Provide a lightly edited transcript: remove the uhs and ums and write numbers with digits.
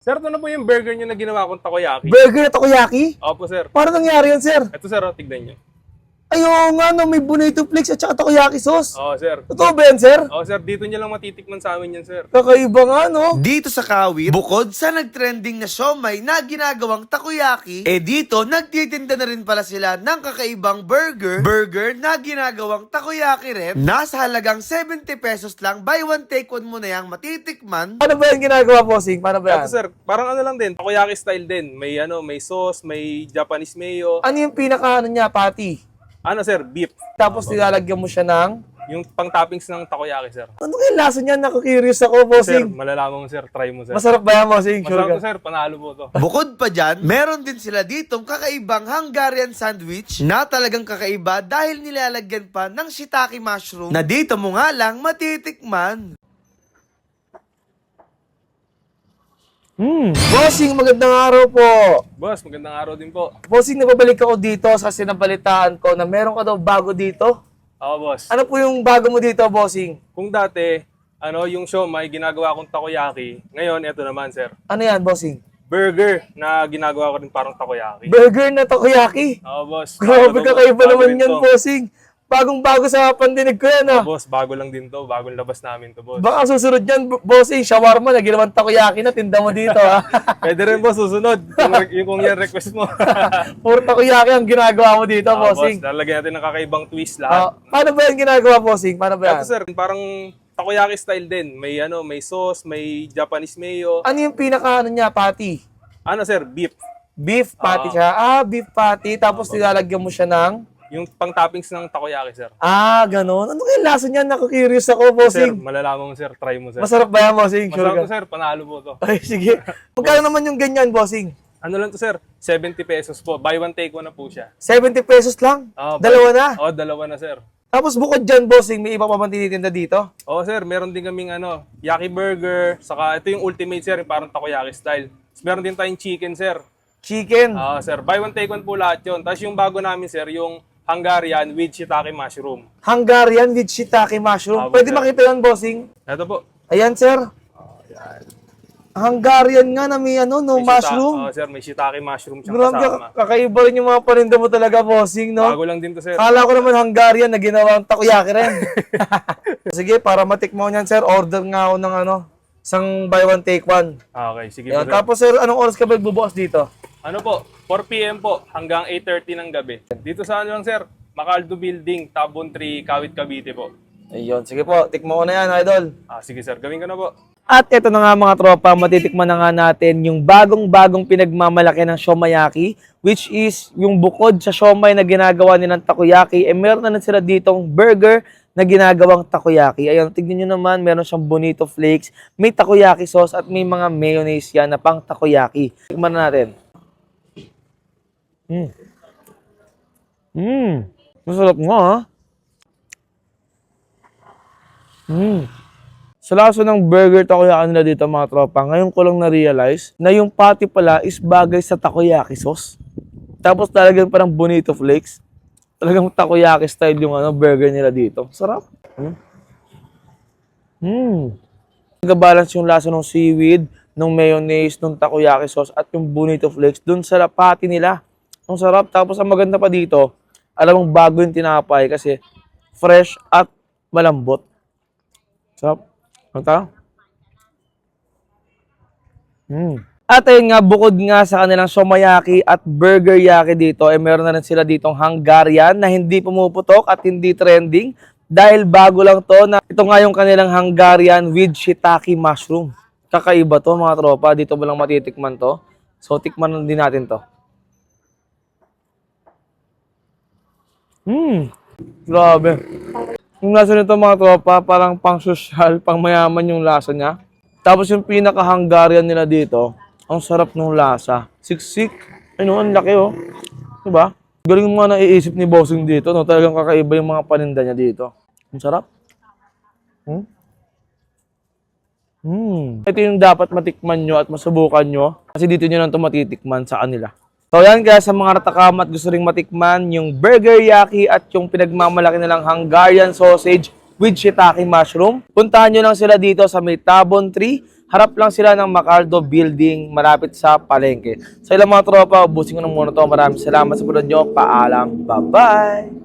Sir, ito na po yung burger nyo na ginawa kong takoyaki. Burger na takoyaki? Opo, sir. Paano nangyari yan, sir? Ito, sir, tignan nyo. Ayaw nga, no, may bonito flakes at saka takoyaki sauce. Oo, sir. Totoo ba yan, sir? Oo, sir. Dito nyo lang matitikman sa amin yan, sir. Kakaiba nga, no? Dito sa Kawit, bukod sa nagtrending na siomay na ginagawang takoyaki, dito nagtitinda na rin pala sila ng kakaibang burger na ginagawang takoyaki rin. Nasa halagang 70 pesos lang, buy one take one mo na yang matitikman. Paano ba yan ginagawa, bossing? Paano ba yan? Ito, sir. Parang ano lang din. Takoyaki style din. May may sauce, may Japanese mayo. Ano yung pinaka, ano niya, patty? Ano, sir? Beef. Tapos nilalagyan mo siya ng... Yung pang-toppings ng takoyaki, sir. Ano kaya lasa niyan? Nakakurious ako, Sir, bossing. malalaman mo, sir. Try mo, sir. Masarap ba yan, bossing? Sure Masarap ka? to, sir. Panalo po to. Bukod pa dyan, meron din sila ditong kakaibang Hungarian sandwich na talagang kakaiba dahil nilalagyan pa ng shiitake mushroom na dito mo nga lang matitikman. Bossing, magandang araw po. Boss, magandang araw din po. Bossing, nababalik ako dito kasi nabalitaan ko na meron ka daw bago dito. Oo, boss. Ano po yung bago mo dito, bossing? Kung dati, yung siomay, ginagawa kong takoyaki. Ngayon, ito naman, sir. Ano yan, bossing? Burger na ginagawa ko rin parang takoyaki. Burger na takoyaki. Oo, boss. Grabe, Bago to, kakaiba bago naman rin yan, to. bossing. Bagong-bago sa pandinig ko yan, Oo, ah. boss, bago lang din to. Bagong labas namin to, boss. Baka susunod yan, bossing, shawarma na ginawang takoyaki na, tinda mo dito, ah. Pwede rin, boss, susunod. Kung yan request mo. Puro takoyaki ang ginagawa mo dito, Oo, boss, bossing. lalagyan natin ng kakaibang twist lahat. Paano ba yan ginagawa, bossing? Paano ba yan? Ito, sir, parang takoyaki style din. May sauce, may Japanese mayo. Ano yung pinaka, ano niya, patty? Ano, sir? Beef. Beef patty siya. Beef patty. Tapos nilalagyan mo siya ng... Yung pang-toppings ng takoyaki, sir. Ganon. Ano kaya lasa niyan? Nakakurious ako, Sir, bossing. malalaman mo, sir. Try mo, sir. Masarap ba yan, bossing? Sure Masarap ka? to, sir. Panalo po to. Ay, sige. Magkano naman yung ganyan, bossing? Ano lang to, sir? 70 pesos po. Buy one, take one na po siya. 70 pesos lang? Oo, Dalawa na? Oo, dalawa na, sir. Tapos bukod dyan, bossing, may iba pa bang tinitinda dito? Oo, sir. Meron din kaming yaki burger. Saka ito yung ultimate, sir. Yung parang takoyaki style. Tapos meron din tayong chicken, sir. Chicken. Sir. Buy one, take one po lahat yun. Tapos yung bago namin, sir, yung Hungarian with shiitake mushroom. Hungarian with shiitake mushroom. Pwede sir. makita yun, bossing? Ito po. Ayan, sir. Hungarian nga na may mushroom. Sir, may shiitake mushroom siyang Grabe, kasama. kakaiba rin yung mga paninda mo talaga, bossing, no? Bago lang din to, sir. Kala ko naman Hungarian na ginawang takoyaki rin. Sige, para matikmo niyan, sir, order nga ako ng isang buy one take one. Okay, sige Ayan, po, sir. tapos, sir, anong oras ka ba bubukas dito? Ano po? 4 p.m. po hanggang 8:30 ng gabi. Dito sa lang, sir? Macaldo Building, Tabon 3, Kawit, Cavite po. Ayun, sige po, tikmo ko na yan, idol. Sige, sir. Gawin ko na po. At ito na nga mga tropa, matitikman na nga natin yung bagong-bagong pinagmamalaki ng siomayaki, which is yung bukod sa siomay na ginagawa nilang takoyaki, meron na sila ditong burger na ginagawang takoyaki. Ayun, tignan nyo naman, meron siyang bonito flakes, may takoyaki sauce at may mga mayonnaise yan na pang takoyaki. Tikman na natin. Masarap nga, ha? Sa lasa ng burger takoyaki nila dito mga tropa, ngayon ko lang na-realize na yung patty pala is bagay sa takoyaki sauce. Tapos talagang parang bonito flakes. Talagang takoyaki style yung burger nila dito. Sarap. Nag-balance yung lasa ng seaweed, ng mayonnaise, ng takoyaki sauce at yung bonito flakes dun sa patty nila. Ang sarap. Tapos ang maganda pa dito, alam mong bago yung tinapay kasi fresh at malambot. Sarap. Ito? At ayun nga, bukod nga sa kanilang siomayaki at burger yaki dito, meron na rin sila ditong Hungarian na hindi pumuputok at hindi trending dahil bago lang to na ito nga yung kanilang Hungarian with shiitake mushroom. Kakaiba to mga tropa, dito mo lang matitikman to. So tikman din natin to. Grabe. Yung lasa nito mga tropa, parang pang social, pang mayaman yung lasa niya. Tapos yung pinaka-Hungarian nila dito, ang sarap ng lasa. Siksik. Ano, ang laki oh. Diba? Galing mo nga naiisip ni bossing dito, no? Talagang kakaiba yung mga paninda niya dito. Ang sarap. Ito yung dapat matikman nyo at masubukan nyo. Kasi dito nyo lang ito matitikman sa kanila. So yan, kaya sa mga natakamat gusto ring matikman yung burger yaki at yung pinagmamalaki nilang Hungarian sausage with shiitake mushroom. Puntahan nyo lang sila dito sa may Tabon 3, Harap lang sila ng Macardo Building, malapit sa palengke. Sa ilang mga tropa, ubusin ko na muna to. Maraming salamat sa panood nyo. Paalam. Bye-bye!